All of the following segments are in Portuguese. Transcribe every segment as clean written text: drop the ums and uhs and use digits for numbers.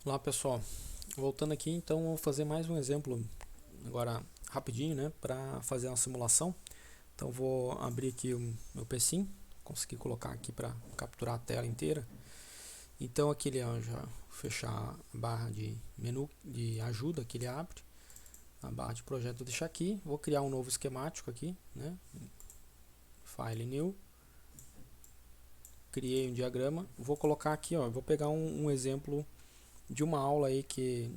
Olá pessoal, voltando aqui então vou fazer mais um exemplo agora rapidinho, né, para fazer uma simulação. Então vou abrir aqui o meu PCim, consegui colocar aqui para capturar a tela inteira. Então aqui ele já fechar a barra de menu de ajuda que ele abre, a barra de projeto vou deixar aqui, vou criar um novo esquemático aqui, né, File New, criei um diagrama, vou colocar aqui, ó, vou pegar um exemplo de uma aula aí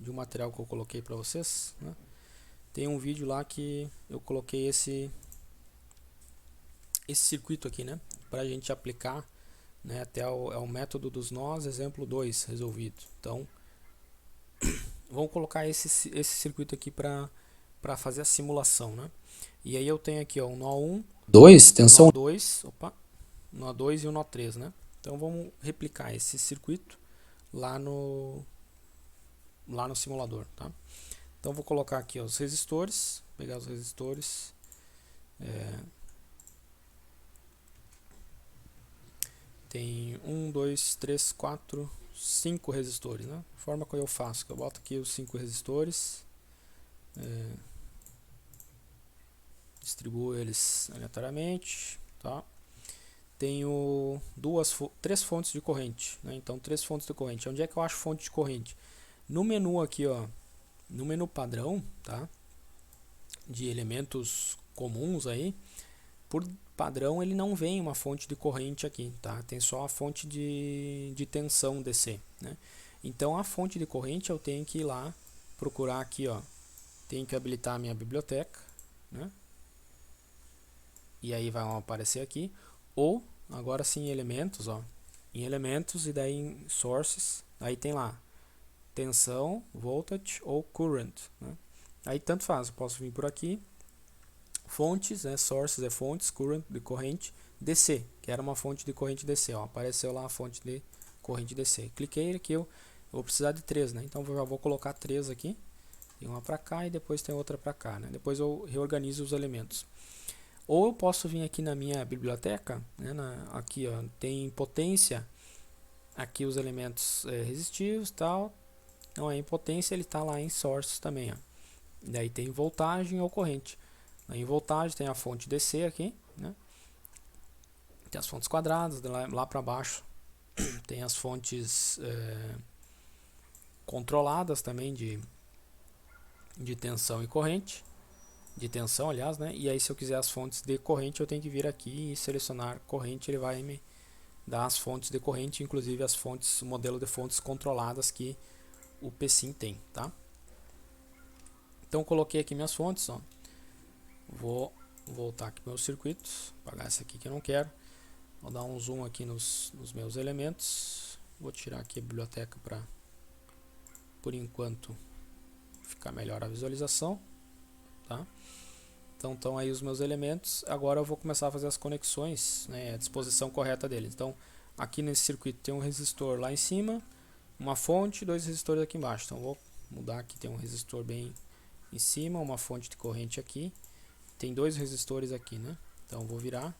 de um material que eu coloquei para vocês, né? Tem um vídeo lá que eu coloquei esse circuito aqui, né, para a gente aplicar, né, até o método dos nós, exemplo 2 resolvido. Então, vamos colocar esse circuito aqui para fazer a simulação, né? E aí eu tenho aqui, ó, o nó 1, 2, o nó tensão 2, nó 2 e o nó 3, né? Então vamos replicar esse circuito lá no simulador, tá? Então vou colocar aqui, ó, os resistores, pegar os resistores, tem 1, 2, 3, 4, 5 resistores, né? A forma que eu faço, que eu boto aqui os 5 resistores, distribuo eles aleatoriamente, tá? Tenho três fontes de corrente, né? Então três fontes de corrente. Onde é que eu acho fonte de corrente? No menu aqui, ó, no menu padrão, tá? De elementos comuns aí, por padrão ele não vem uma fonte de corrente aqui, tá? Tem só a fonte de tensão DC, né? Então a fonte de corrente eu tenho que ir lá procurar aqui, ó. Tenho que habilitar a minha biblioteca, né? E aí vai aparecer aqui. Ou agora sim em elementos, ó. Em elementos e daí em sources, aí tem lá tensão, voltage ou current, né? Aí tanto faz, eu posso vir por aqui. Fontes, né? Sources é fontes, current de corrente, DC, que era uma fonte de corrente DC, ó. Apareceu lá a fonte de corrente DC. Cliquei aqui, eu vou precisar de três, né? Então eu já vou colocar três aqui. Tem uma para cá e depois tem outra para cá, né? Depois eu reorganizo os elementos. Ou eu posso vir aqui na minha biblioteca, né? Aqui, ó, tem potência, aqui os elementos resistivos, tal. Não é em potência, ele está lá em sources também, ó. Daí tem voltagem ou corrente. Em voltagem tem a fonte DC aqui, né? Tem as fontes quadradas, lá para baixo tem as fontes controladas também de tensão e corrente, de tensão aliás, né? E aí se eu quiser as fontes de corrente eu tenho que vir aqui e selecionar corrente, ele vai me dar as fontes de corrente, inclusive as fontes, o modelo de fontes controladas que o PSIM tem, tá? Então coloquei aqui minhas fontes, ó. Vou voltar aqui para meus circuitos, apagar esse aqui que eu não quero. Vou dar um zoom aqui nos meus elementos. Vou tirar aqui a biblioteca para, por enquanto, ficar melhor a visualização, tá? Então estão aí os meus elementos. Agora eu vou começar a fazer as conexões, né, a disposição correta deles. Então aqui nesse circuito tem um resistor lá em cima, uma fonte, dois resistores aqui embaixo. Então vou mudar aqui, tem um resistor bem em cima, uma fonte de corrente aqui. Tem dois resistores aqui, né? Então vou virar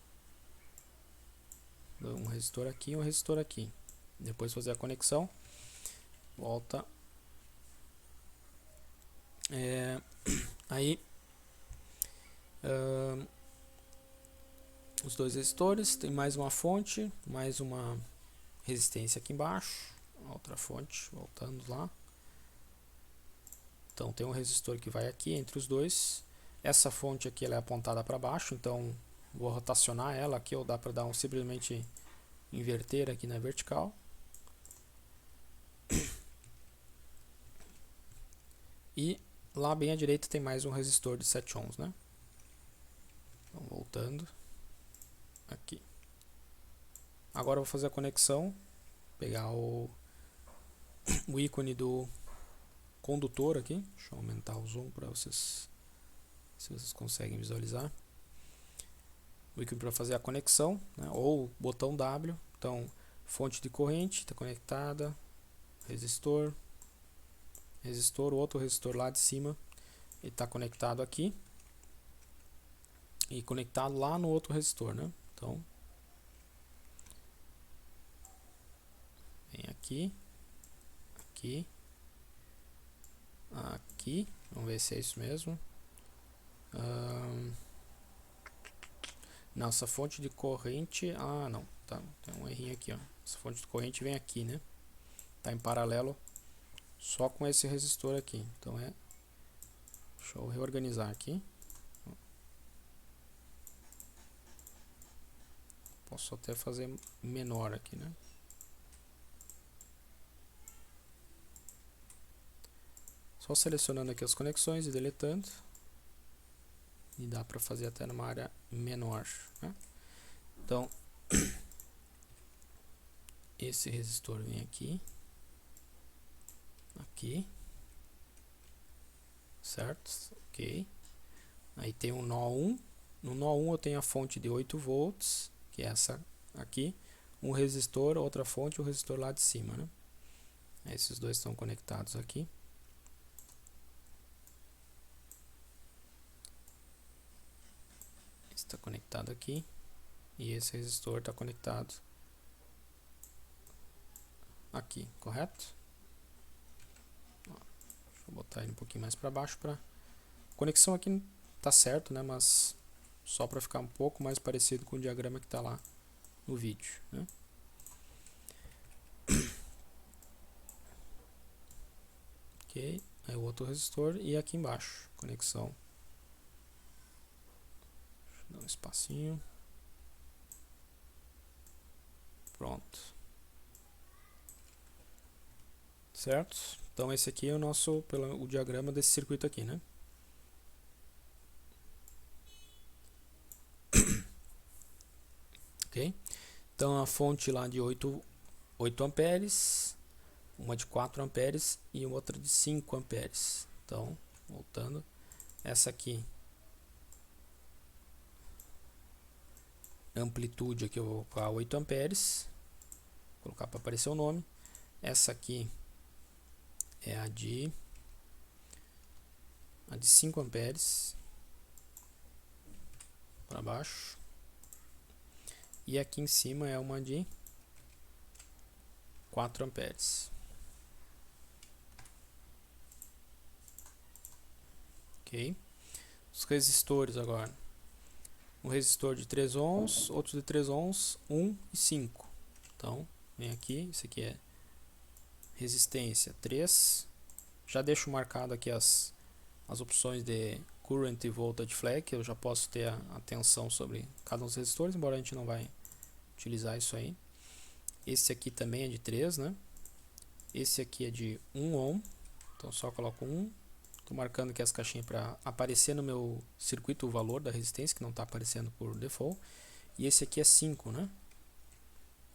um resistor aqui e um resistor aqui. Depois fazer a conexão. Volta. Aí os dois resistores, tem mais uma fonte, mais uma resistência aqui embaixo, outra fonte, voltando lá. Então tem um resistor que vai aqui entre os dois. Essa fonte aqui ela é apontada para baixo, então vou rotacionar ela aqui, ou dá para dar simplesmente inverter aqui na vertical. E lá bem à direita tem mais um resistor de 7 ohms, né? Então voltando aqui. Agora eu vou fazer a conexão, pegar o ícone do condutor aqui. Deixa eu aumentar o zoom para vocês, se vocês conseguem visualizar. O ícone para fazer a conexão, né? Ou botão W. Então, fonte de corrente está conectada, resistor, resistor, outro resistor lá de cima, ele está conectado aqui e conectado lá no outro resistor, né? Então, vem aqui, aqui, aqui, vamos ver se é isso mesmo. Nossa fonte de corrente, não, tá, tem um errinho aqui, ó. Essa fonte de corrente vem aqui, né? Tá em paralelo só com esse resistor aqui. Então deixa eu reorganizar aqui. Posso até fazer menor aqui, né? Só selecionando aqui as conexões e deletando. E dá para fazer até numa área menor, né? Então, esse resistor vem aqui. Aqui. Certo? Ok. Aí tem um nó 1. No nó 1 eu tenho a fonte de 8 volts, que é essa aqui. Um resistor, outra fonte e o resistor lá de cima, né? Esses dois estão conectados aqui. Esse está conectado aqui. E esse resistor está conectado aqui, correto? Deixa eu botar ele um pouquinho mais para baixo. Conexão aqui tá certo, né? Mas só para ficar um pouco mais parecido com o diagrama que está lá no vídeo, né? Ok, aí o outro resistor e aqui embaixo, conexão. Deixa eu dar um espacinho. Pronto. Certo? Então esse aqui é o diagrama desse circuito aqui, né? Ok? Então a fonte lá de 8 amperes, uma de 4 amperes e outra de 5 amperes. Então, voltando, essa aqui, amplitude aqui eu vou colocar 8 amperes, vou colocar para aparecer o nome. Essa aqui é a de 5 amperes para baixo. E aqui em cima é uma de 4 amperes. Ok? Os resistores agora. Um resistor de 3 ohms, outro de 3 ohms, 1 e 5. Então, vem aqui, isso aqui é resistência 3. Já deixo marcado aqui as opções de Current e Voltage Flag, que eu já posso ter a tensão sobre cada um dos resistores, embora a gente não vai utilizar isso aí. Esse aqui também é de 3, né? Esse aqui é de 1 ohm, então só coloco 1. Estou marcando aqui as caixinhas para aparecer no meu circuito o valor da resistência, que não está aparecendo por default. E esse aqui é 5, né?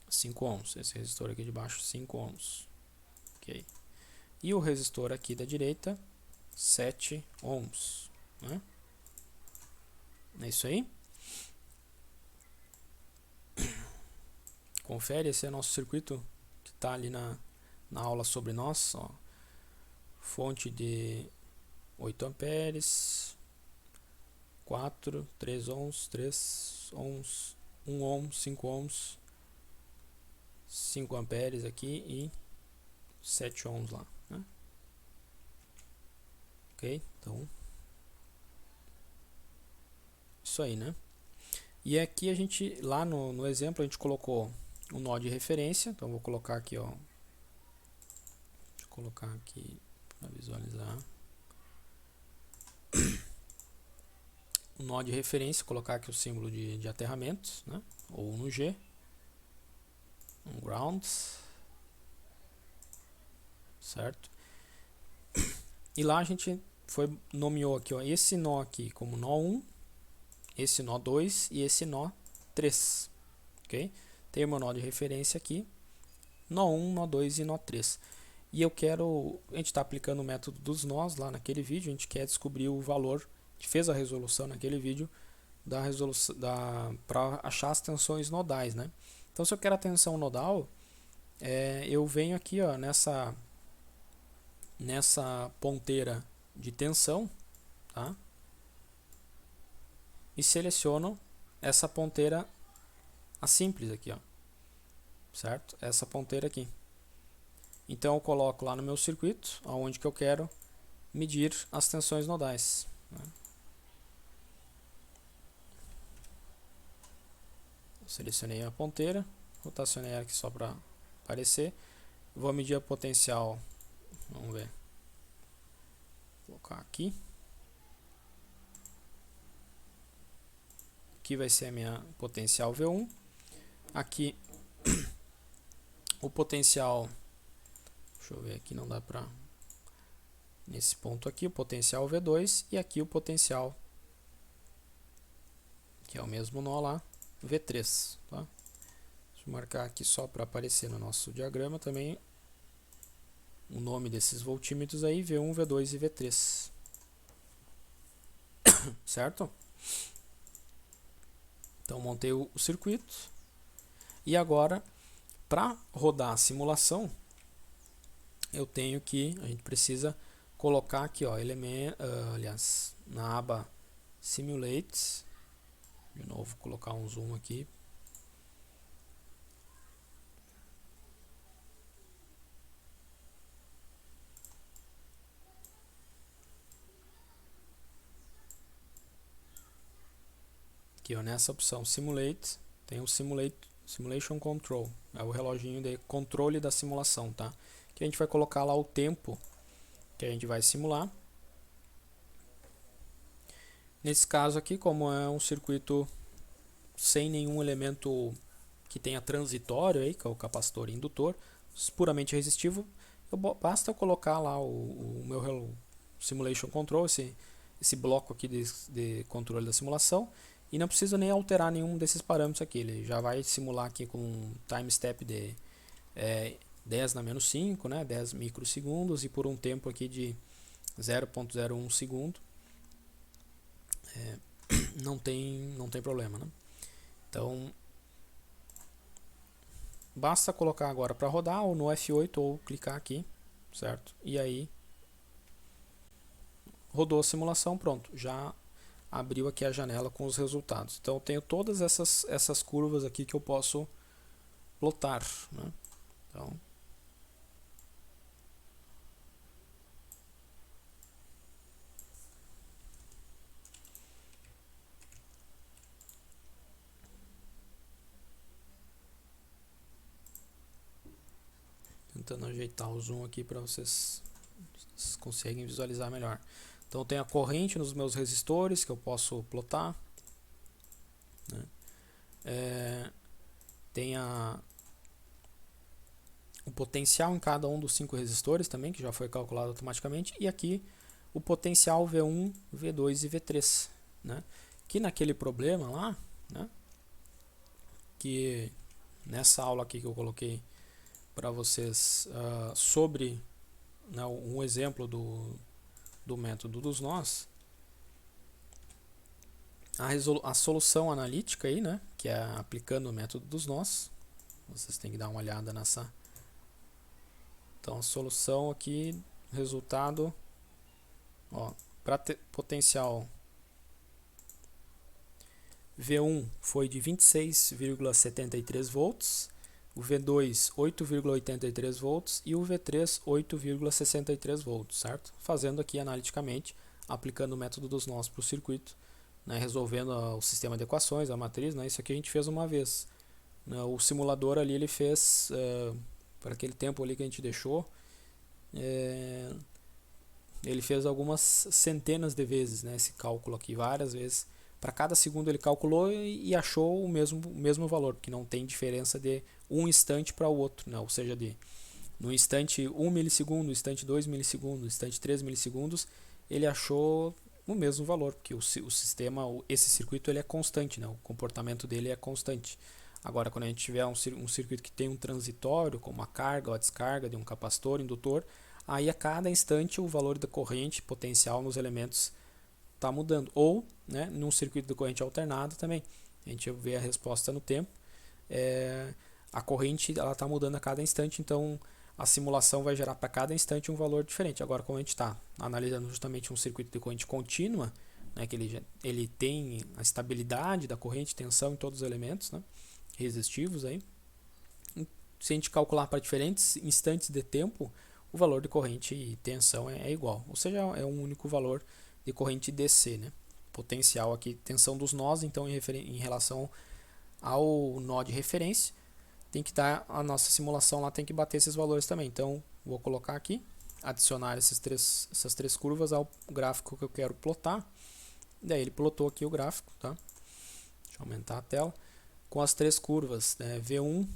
5 ohms, esse resistor aqui de baixo, 5 ohms. Ok. E o resistor aqui da direita, 7 ohms, né? É isso aí. Confere, esse é o nosso circuito que está ali na aula sobre nós. Ó. Fonte de 8 amperes, 4, 3 ohms, 3 ohms, 1 ohm, 5 ohms, 5 amperes aqui e 7 ohms lá, né? Ok, então isso aí, né? E aqui a gente, lá no exemplo, a gente colocou um nó de referência, então vou colocar aqui, ó, deixa eu colocar aqui para visualizar. Um nó de referência, colocar aqui o símbolo de aterramento, né? Ou no G, um ground, certo? E lá a gente nomeou aqui, ó, esse nó aqui como nó 1, esse nó 2 e esse nó 3, ok? Tem o meu nó de referência aqui, nó 1, nó 2 e nó 3. E a gente está aplicando o método dos nós lá naquele vídeo, a gente quer descobrir o valor, a gente fez a resolução naquele vídeo, para achar as tensões nodais, né? Então se eu quero a tensão nodal, eu venho aqui, ó, nessa ponteira de tensão, tá? E seleciono essa ponteira simples aqui, ó, certo? Essa ponteira aqui. Então eu coloco lá no meu circuito, aonde que eu quero medir as tensões nodais, né? Selecionei a ponteira, rotacionei ela aqui só para aparecer. Vou medir a potencial, vamos ver, vou colocar aqui. Aqui vai ser a minha potencial V1. Aqui o potencial, deixa eu ver aqui, não dá para, nesse ponto aqui, o potencial V2 e aqui o potencial, que é o mesmo nó lá, V3, tá? Deixa eu marcar aqui só para aparecer no nosso diagrama também o nome desses voltímetros aí, V1, V2 e V3, certo? Então montei o circuito e agora para rodar a simulação eu tenho que, a gente precisa colocar aqui, ó, aliás, na aba Simulate, de novo colocar um zoom aqui. Aqui, ó, nessa opção Simulate, tem o Simulation Control, é o reloginho de controle da simulação, tá? Que a gente vai colocar lá o tempo que a gente vai simular. Nesse caso aqui, como é um circuito sem nenhum elemento que tenha transitório aí, que é o capacitor e indutor, puramente resistivo, basta eu colocar lá o meu Simulation Control, esse bloco aqui de controle da simulação, e não preciso nem alterar nenhum desses parâmetros aqui. Ele já vai simular aqui com um time step de 10 na menos 5, né, 10 microsegundos, e por um tempo aqui de 0,01 segundo. Não tem problema, né? Então basta colocar agora para rodar ou no F8 ou clicar aqui, certo? E aí rodou a simulação, pronto, já abriu aqui a janela com os resultados. Então eu tenho todas essas curvas aqui que eu posso plotar, né? Então tentando ajeitar o zoom aqui para vocês conseguem visualizar melhor. Então tem a corrente nos meus resistores que eu posso plotar, né? Tem o potencial em cada um dos 5 resistores também, que já foi calculado automaticamente, e aqui o potencial V1, V2 e V3, né? Que naquele problema lá, né, que nessa aula aqui que eu coloquei para vocês sobre, né, um exemplo do método dos nós, a solução analítica aí, né, que é aplicando o método dos nós, vocês têm que dar uma olhada nessa. Então a solução aqui, resultado, ó, para potencial V1 foi de 26,73 volts, o V2 8,83 volts e o V3 8,63 volts, certo? Fazendo aqui analiticamente, aplicando o método dos nós para o circuito, né, resolvendo o sistema de equações, a matriz, né, isso aqui a gente fez uma vez. Né, o simulador ali ele fez, para aquele tempo ali que a gente deixou, ele fez algumas centenas de vezes, né, esse cálculo aqui, várias vezes. Para cada segundo ele calculou e achou o mesmo valor, porque não tem diferença de um instante para o outro, né? Ou seja, no instante 1 milissegundo, no instante 2 milissegundos, no instante 3 milissegundos, ele achou o mesmo valor, porque o sistema, esse circuito ele é constante, né? O comportamento dele é constante. Agora, quando a gente tiver um circuito que tem um transitório, como a carga ou a descarga de um capacitor, indutor, aí a cada instante o valor da corrente potencial nos elementos está mudando. Ou, né, num circuito de corrente alternada também, a gente vê a resposta no tempo, a corrente está mudando a cada instante, então a simulação vai gerar para cada instante um valor diferente. Agora, como a gente está analisando justamente um circuito de corrente contínua, né, que ele tem a estabilidade da corrente, tensão em todos os elementos, né, resistivos aí. Se a gente calcular para diferentes instantes de tempo, o valor de corrente e tensão é igual, ou seja, é um único valor de corrente DC, né? Potencial aqui, tensão dos nós, então em relação ao nó de referência, tem que estar, a nossa simulação lá tem que bater esses valores também. Então, vou colocar aqui, adicionar essas três curvas ao gráfico que eu quero plotar. Daí ele plotou aqui o gráfico, tá? Deixa eu aumentar a tela. Com as três curvas, né? V1,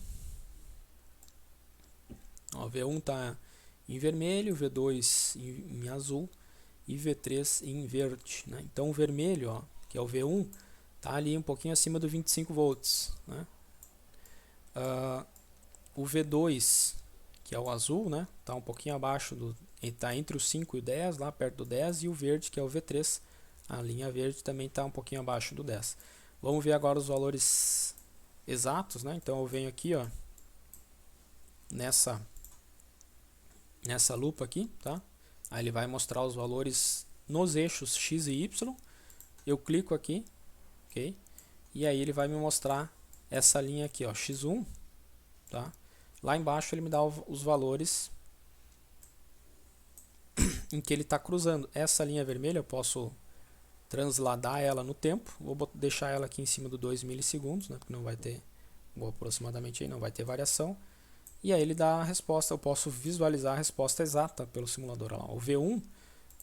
ó, V1 está em vermelho, V2 em azul e V3 em verde, né? Então o vermelho, ó, que é o V1, está ali um pouquinho acima do 25 volts, né? O V2, que é o azul, né? Está um pouquinho abaixo está entre os 5 e o 10, lá perto do 10, e o verde, que é o V3, a linha verde também está um pouquinho abaixo do 10. Vamos ver agora os valores exatos, né? Então eu venho aqui, ó, nessa lupa aqui, tá? Aí ele vai mostrar os valores nos eixos X e Y. Eu clico aqui, ok? E aí ele vai me mostrar essa linha aqui, ó, X1, tá? Lá embaixo ele me dá os valores em que ele está cruzando. Essa linha vermelha eu posso transladar ela no tempo. Vou deixar ela aqui em cima do 2 milissegundos, né? Porque não vai ter, aproximadamente aí, não vai ter variação. E aí ele dá a resposta, eu posso visualizar a resposta exata pelo simulador. Lá. O V1,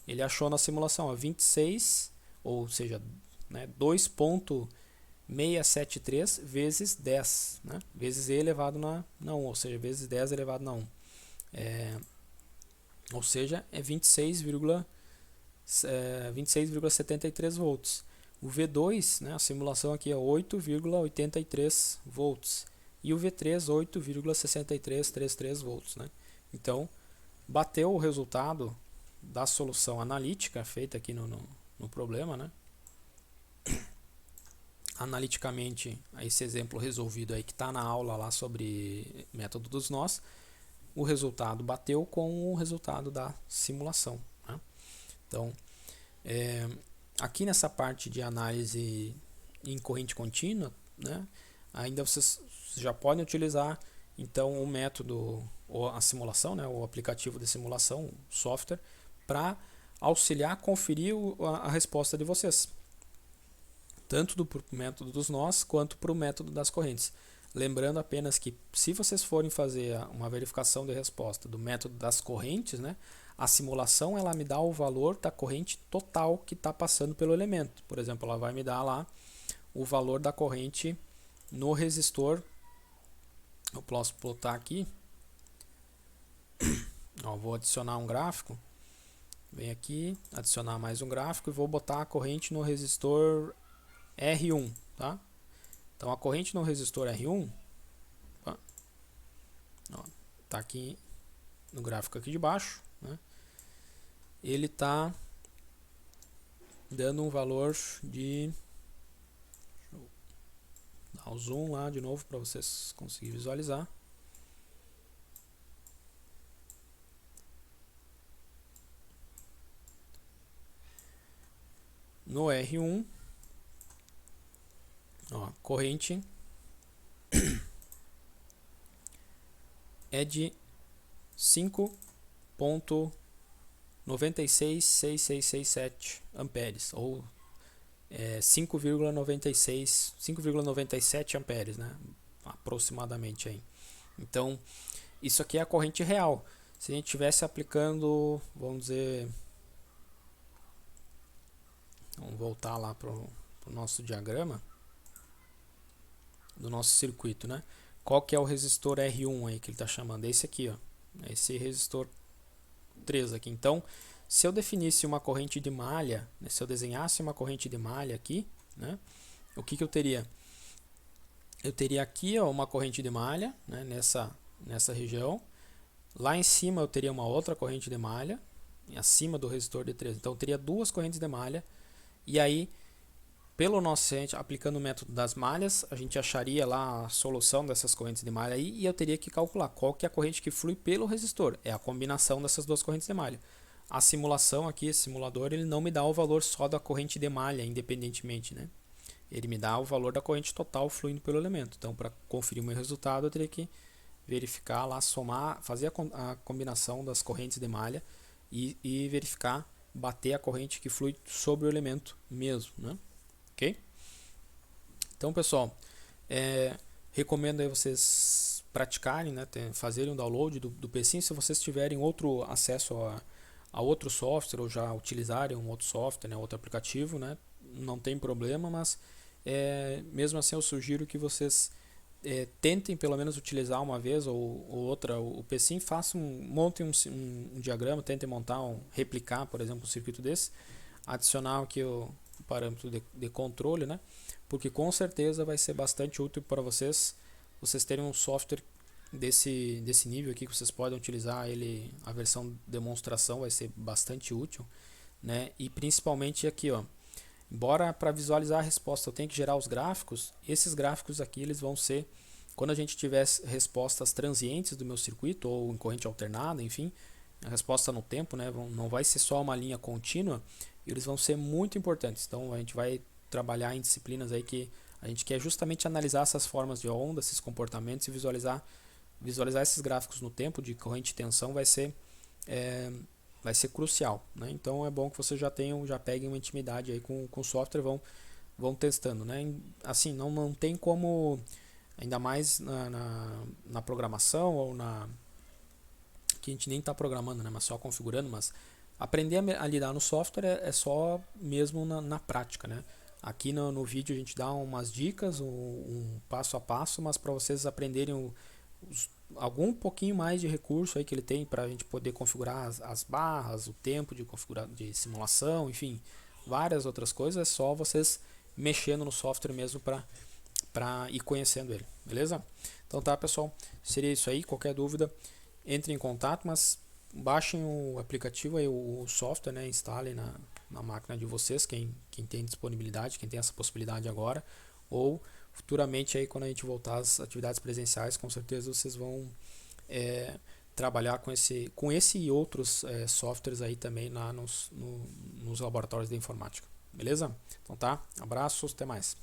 ele achou na simulação, ó, 26, ou seja, né, 2,673 vezes 10, né, vezes E elevado na 1, ou seja, vezes 10 elevado na 1. Ou seja, é 26,73 volts. O V2, né, a simulação aqui é 8,83 volts. E o V3, 8,6333 volts. Né? Então, bateu o resultado da solução analítica feita aqui no problema. Né? Analiticamente, esse exemplo resolvido aí que está na aula lá sobre método dos nós, o resultado bateu com o resultado da simulação. Né? Então, aqui nessa parte de análise em corrente contínua, né, ainda vocês já podem utilizar então o método ou a simulação, né, o aplicativo de simulação, o software, para auxiliar a conferir a resposta de vocês, tanto do método dos nós quanto para o método das correntes. Lembrando apenas que se vocês forem fazer uma verificação de resposta do método das correntes, né, a simulação ela me dá o valor da corrente total que está passando pelo elemento. Por exemplo, ela vai me dar lá o valor da corrente no resistor. Eu posso plotar aqui. Ó, vou adicionar um gráfico. Vem aqui, adicionar mais um gráfico e vou botar a corrente no resistor R1. Tá? Então a corrente no resistor R1 está aqui no gráfico aqui de baixo. Né? Ele está dando um valor de... Deixa eu dar o zoom lá de novo para vocês conseguirem visualizar. No R1, ó, corrente é de 5,96667 amperes, ou 5,97 amperes, né? Aproximadamente aí. Então, isso aqui é a corrente real. Se a gente estivesse aplicando, vamos dizer, vamos voltar lá para o nosso diagrama do nosso circuito, né? Qual que é o resistor R1 aí que ele está chamando? É esse aqui, ó. É esse resistor 3 aqui. Então, se eu definisse uma corrente de malha, né, se eu desenhasse uma corrente de malha aqui, né, o que eu teria? Eu teria aqui, ó, uma corrente de malha, né, nessa região. Lá em cima eu teria uma outra corrente de malha, acima do resistor de 3. Então eu teria duas correntes de malha. E aí, pelo nosso aplicando o método das malhas, a gente acharia lá a solução dessas correntes de malha aí, e eu teria que calcular qual que é a corrente que flui pelo resistor. É a combinação dessas duas correntes de malha. A simulação aqui, esse simulador, ele não me dá o valor só da corrente de malha, independentemente, né? Ele me dá o valor da corrente total fluindo pelo elemento. Então, para conferir o meu resultado, eu teria que verificar lá, somar, fazer a combinação das correntes de malha e verificar, bater a corrente que flui sobre o elemento mesmo, né? Ok? Então, pessoal, recomendo aí vocês praticarem, né, fazerem um download do PC. Se vocês tiverem outro acesso a outro software ou já utilizarem um outro software, né, outro aplicativo, né, não tem problema, mas mesmo assim eu sugiro que vocês tentem pelo menos utilizar uma vez ou outra o PC, montem um diagrama, tentem replicar, por exemplo, um circuito desse, adicionar aqui o parâmetro de controle, né? Porque com certeza vai ser bastante útil para vocês terem um software desse nível aqui, que vocês podem utilizar ele, a versão demonstração vai ser bastante útil, né? E principalmente aqui, ó, embora para visualizar a resposta eu tenha que gerar os gráficos, esses gráficos aqui eles vão ser, quando a gente tiver respostas transientes do meu circuito ou em corrente alternada, enfim, a resposta no tempo, né, não vai ser só uma linha contínua, eles vão ser muito importantes. Então a gente vai trabalhar em disciplinas aí que a gente quer justamente analisar essas formas de onda, esses comportamentos e visualizar esses gráficos no tempo de corrente e tensão vai ser crucial, né? Então é bom que vocês já peguem uma intimidade aí com o software, vão testando, né? Assim, não tem como, ainda mais na programação ou que a gente nem está programando, né? Mas só configurando, mas aprender a lidar no software é só mesmo na prática, né? Aqui no vídeo a gente dá umas dicas, um passo a passo, mas para vocês aprenderem algum pouquinho mais de recurso aí que ele tem para a gente poder configurar as barras, o tempo de simulação, enfim, várias outras coisas, é só vocês mexendo no software mesmo para ir conhecendo ele, beleza? Então tá, pessoal, seria isso aí. Qualquer dúvida, entre em contato, mas baixem o aplicativo aí, o software, né, instalem na máquina de vocês, quem tem disponibilidade, quem tem essa possibilidade agora, ou futuramente aí quando a gente voltar às atividades presenciais, com certeza vocês vão trabalhar com esse e outros softwares aí também lá nos laboratórios de informática, beleza? Então tá, abraços, até mais.